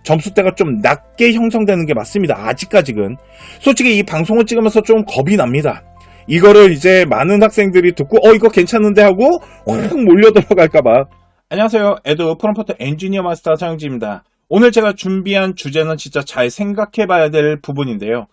점수대가 좀 낮게 형성되는 게 맞습니다. 아직까지는. 솔직히 이 방송을 찍으면서 좀 겁이 납니다. 이거를 이제 많은 학생들이 듣고 이거 괜찮은데 하고 확 몰려 들어갈까봐. 안녕하세요. 에드 프롬프트 엔지니어 마스터 차영지입니다. 오늘 제가 준비한 주제는 진짜 잘 생각해봐야 될 부분인데요.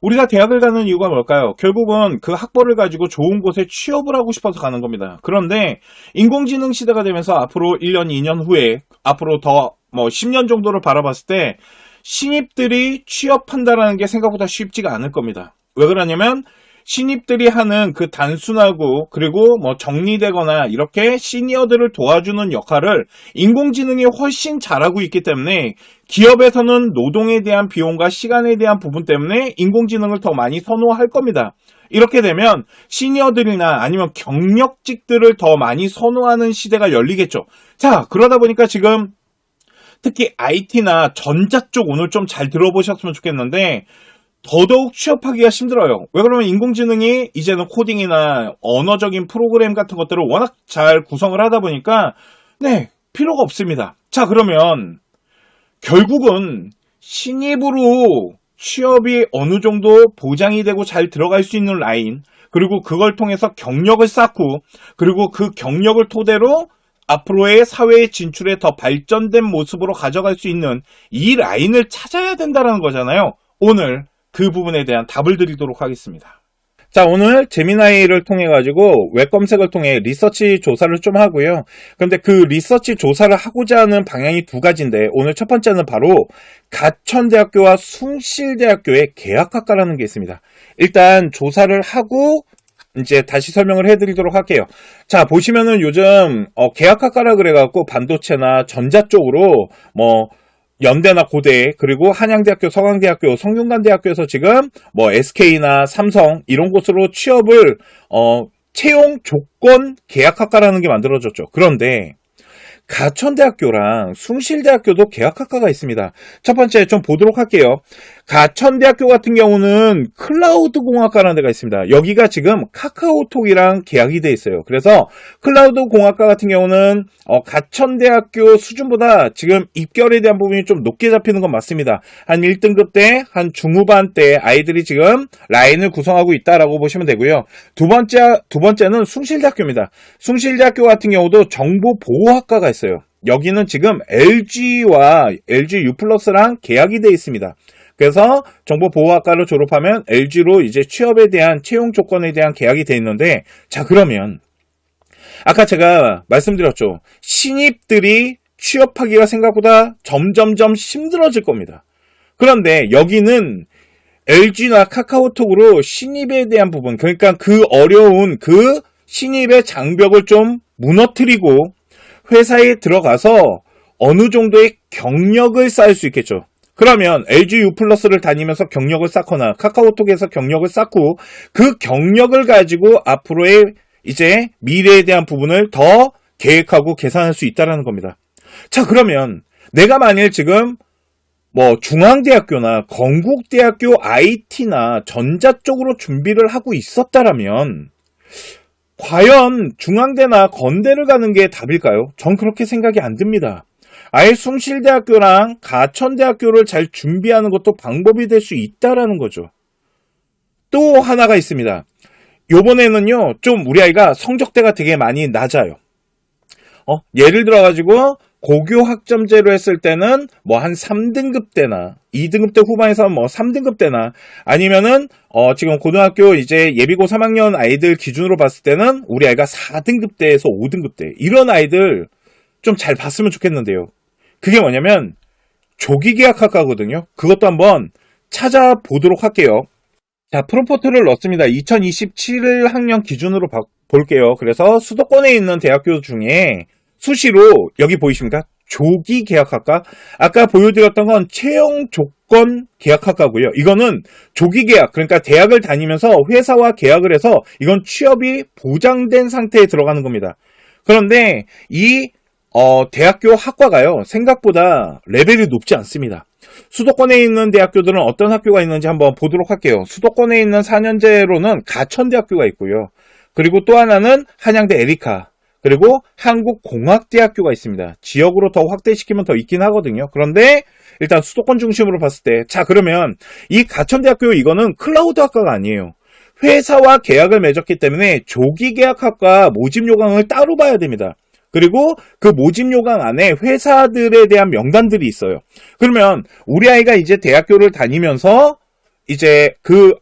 우리가 대학을 가는 이유가 뭘까요? 결국은 그 학벌을 가지고 좋은 곳에 취업을 하고 싶어서 가는 겁니다. 그런데 인공지능 시대가 되면서 앞으로 1년, 2년 후에 앞으로 더 10년 정도를 바라봤을 때 신입들이 취업한다는 게 생각보다 쉽지가 않을 겁니다. 왜 그러냐면 신입들이 하는 그 단순하고 그리고 정리되거나 이렇게 시니어들을 도와주는 역할을 인공지능이 훨씬 잘하고 있기 때문에 기업에서는 노동에 대한 비용과 시간에 대한 부분 때문에 인공지능을 더 많이 선호할 겁니다. 이렇게 되면 시니어들이나 아니면 경력직들을 더 많이 선호하는 시대가 열리겠죠. 자, 그러다 보니까 지금 특히 IT나 전자 쪽 오늘 좀 잘 들어보셨으면 좋겠는데 더더욱 취업하기가 힘들어요. 왜 그러면 인공지능이 이제는 코딩이나 언어적인 프로그램 같은 것들을 워낙 잘 구성을 하다 보니까 필요가 없습니다. 자, 그러면 결국은 신입으로 취업이 어느 정도 보장이 되고 잘 들어갈 수 있는 라인, 그리고 그걸 통해서 경력을 쌓고 그리고 그 경력을 토대로 앞으로의 사회의 진출에 더 발전된 모습으로 가져갈 수 있는 이 라인을 찾아야 된다는 거잖아요. 오늘 그 부분에 대한 답을 드리도록 하겠습니다. 자, 오늘 제미나이를 통해 가지고 웹 검색을 통해 리서치 조사를 좀 하고요. 그런데 그 리서치 조사를 하고자 하는 방향이 두 가지인데 오늘 첫 번째는 바로 가천대학교와 숭실대학교의 계약학과라는 게 있습니다. 일단 조사를 하고 이제 다시 설명을 해드리도록 할게요. 자, 보시면은 요즘 계약학과라 그래갖고 반도체나 전자 쪽으로 연대나 고대, 그리고 한양대학교, 서강대학교, 성균관대학교에서 지금 SK나 삼성 이런 곳으로 취업을 채용 조건 계약학과라는 게 만들어졌죠. 그런데 가천대학교랑 숭실대학교도 계약학과가 있습니다. 첫 번째 좀 보도록 할게요. 가천대학교 같은 경우는 클라우드 공학과라는 데가 있습니다. 여기가 지금 카카오톡이랑 계약이 돼 있어요. 그래서 클라우드 공학과 같은 경우는 가천대학교 수준보다 지금 입결에 대한 부분이 좀 높게 잡히는 건 맞습니다. 한 1등급 때, 한 중후반 때 아이들이 지금 라인을 구성하고 있다라고 보시면 되고요. 두 번째는 숭실대학교입니다. 숭실대학교 같은 경우도 정보보호학과가 있어요. 여기는 지금 LG와 LG U+랑 계약이 돼 있습니다. 그래서 정보보호학과를 졸업하면 LG로 이제 취업에 대한 채용 조건에 대한 계약이 돼 있는데, 자, 그러면 아까 제가 말씀드렸죠. 신입들이 취업하기가 생각보다 점점점 힘들어질 겁니다. 그런데 여기는 LG나 카카오톡으로 신입에 대한 부분, 그러니까 그 어려운 그 신입의 장벽을 좀 무너뜨리고 회사에 들어가서 어느 정도의 경력을 쌓을 수 있겠죠. 그러면 LG U+를 다니면서 경력을 쌓거나 카카오톡에서 경력을 쌓고 그 경력을 가지고 앞으로의 이제 미래에 대한 부분을 더 계획하고 계산할 수 있다는 겁니다. 자, 그러면 내가 만일 지금 중앙대학교나 건국대학교 IT나 전자 쪽으로 준비를 하고 있었다라면 과연 중앙대나 건대를 가는 게 답일까요? 전 그렇게 생각이 안 듭니다. 아예 숭실대학교랑 가천대학교를 잘 준비하는 것도 방법이 될 수 있다라는 거죠. 또 하나가 있습니다. 요번에는요, 좀 우리 아이가 성적대가 되게 많이 낮아요. 예를 들어가지고 고교 학점제로 했을 때는 한 3등급 대나 2등급 대 후반에서 3등급 대나 아니면은 지금 고등학교 이제 예비고 3학년 아이들 기준으로 봤을 때는 우리 아이가 4등급 대에서 5등급 대 이런 아이들 좀 잘 봤으면 좋겠는데요. 그게 뭐냐면 조기계약학과거든요. 그것도 한번 찾아보도록 할게요. 자, 프롬프트를 넣습니다. 2027학년 기준으로 볼게요. 그래서 수도권에 있는 대학교 중에 수시로 여기 보이십니까? 조기계약학과. 아까 보여드렸던 건 채용 조건 계약학과고요. 이거는 조기계약, 그러니까 대학을 다니면서 회사와 계약을 해서 이건 취업이 보장된 상태에 들어가는 겁니다. 그런데 이 대학교 학과가요, 생각보다 레벨이 높지 않습니다. 수도권에 있는 대학교들은 어떤 학교가 있는지 한번 보도록 할게요. 수도권에 있는 4년제로는 가천대학교가 있고요. 그리고 또 하나는 한양대 에리카, 그리고 한국공학대학교가 있습니다. 지역으로 더 확대시키면 더 있긴 하거든요. 그런데 일단 수도권 중심으로 봤을 때, 자, 그러면 이 가천대학교 이거는 클라우드 학과가 아니에요. 회사와 계약을 맺었기 때문에 조기 계약학과 모집 요강을 따로 봐야 됩니다. 그리고 그 모집 요강 안에 회사들에 대한 명단들이 있어요. 그러면 우리 아이가 이제 대학교를 다니면서 이제 그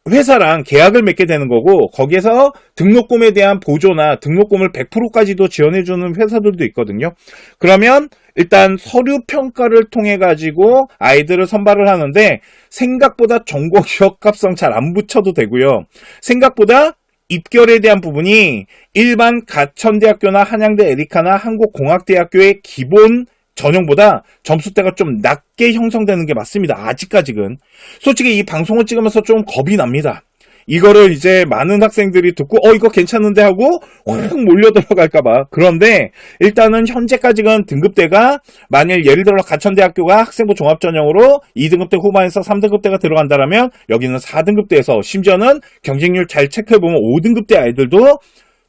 회사랑 계약을 맺게 되는 거고, 거기에서 등록금에 대한 보조나 등록금을 100%까지도 지원해주는 회사들도 있거든요. 그러면 일단 서류 평가를 통해 가지고 아이들을 선발을 하는데, 생각보다 전공 기억합성 잘 안 붙여도 되고요. 생각보다 입결에 대한 부분이 일반 가천대학교나 한양대 에리카나 한국공학대학교의 기본 전형보다 점수대가 좀 낮게 형성되는 게 맞습니다. 아직까지는. 솔직히 이 방송을 찍으면서 좀 겁이 납니다. 이거를 이제 많은 학생들이 듣고 이거 괜찮은데 하고 확 몰려 들어갈까봐. 그런데 일단은 현재까지는 등급대가, 만일 예를 들어 가천대학교가 학생부 종합전형으로 2등급대 후반에서 3등급대가 들어간다면 여기는 4등급대에서, 심지어는 경쟁률 잘 체크해보면 5등급대 아이들도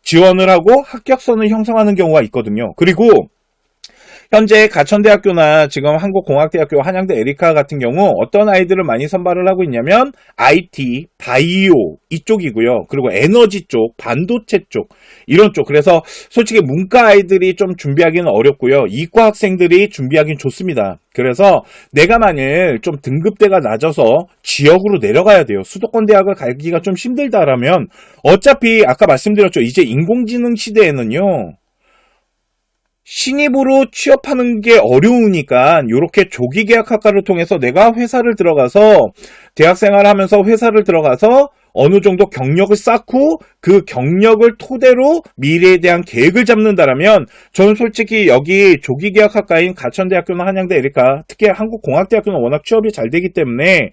지원을 하고 합격선을 형성하는 경우가 있거든요. 그리고 현재 가천대학교나 지금 한국공학대학교, 한양대 에리카 같은 경우 어떤 아이들을 많이 선발을 하고 있냐면 IT, 바이오 이쪽이고요. 그리고 에너지 쪽, 반도체 쪽, 이런 쪽. 그래서 솔직히 문과 아이들이 좀 준비하기는 어렵고요. 이과 학생들이 준비하기는 좋습니다. 그래서 내가 만일 좀 등급대가 낮아서 지역으로 내려가야 돼요. 수도권 대학을 가기가 좀 힘들다라면, 어차피 아까 말씀드렸죠. 이제 인공지능 시대에는요, 신입으로 취업하는 게 어려우니까 이렇게 조기 계약 학과를 통해서 내가 회사를 들어가서 대학생활 하면서 회사를 들어가서 어느 정도 경력을 쌓고 그 경력을 토대로 미래에 대한 계획을 잡는다라면, 저는 솔직히 여기 조기 계약 학과인 가천대학교나 한양대 에리카, 특히 한국공학대학교는 워낙 취업이 잘 되기 때문에,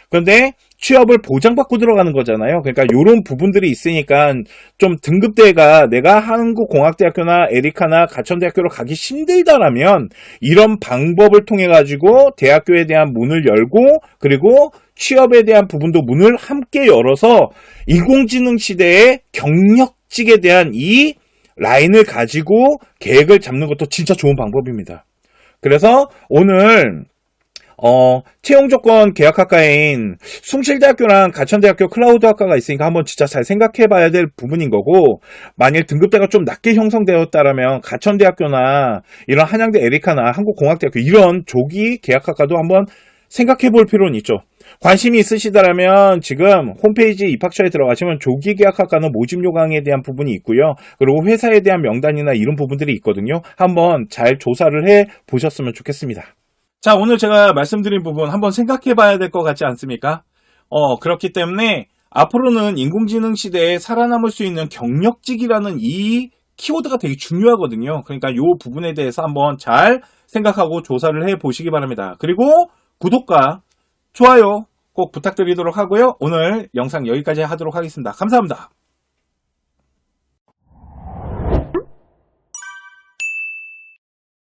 그런데 취업을 보장받고 들어가는 거잖아요. 그러니까 이런 부분들이 있으니까 좀 등급대가 내가 한국공학대학교나 에리카나 가천대학교로 가기 힘들다라면 이런 방법을 통해 가지고 대학교에 대한 문을 열고, 그리고 취업에 대한 부분도 문을 함께 열어서 인공지능 시대의 경력직에 대한 이 라인을 가지고 계획을 잡는 것도 진짜 좋은 방법입니다. 그래서 오늘 채용 조건 계약학과인 숭실대학교랑 가천대학교 클라우드 학과가 있으니까 한번 진짜 잘 생각해 봐야 될 부분인 거고, 만일 등급대가 좀 낮게 형성되었다라면 가천대학교나 이런 한양대 에리카나 한국공학대학교 이런 조기 계약학과도 한번 생각해 볼 필요는 있죠. 관심이 있으시다라면 지금 홈페이지 입학처에 들어가시면 조기 계약학과는 모집 요강에 대한 부분이 있고요. 그리고 회사에 대한 명단이나 이런 부분들이 있거든요. 한번 잘 조사를 해 보셨으면 좋겠습니다. 자, 오늘 제가 말씀드린 부분 한번 생각해 봐야 될 것 같지 않습니까? 그렇기 때문에 앞으로는 인공지능 시대에 살아남을 수 있는 경력직이라는 이 키워드가 되게 중요하거든요. 그러니까 이 부분에 대해서 한번 잘 생각하고 조사를 해 보시기 바랍니다. 그리고 구독과 좋아요 꼭 부탁드리도록 하고요. 오늘 영상 여기까지 하도록 하겠습니다. 감사합니다.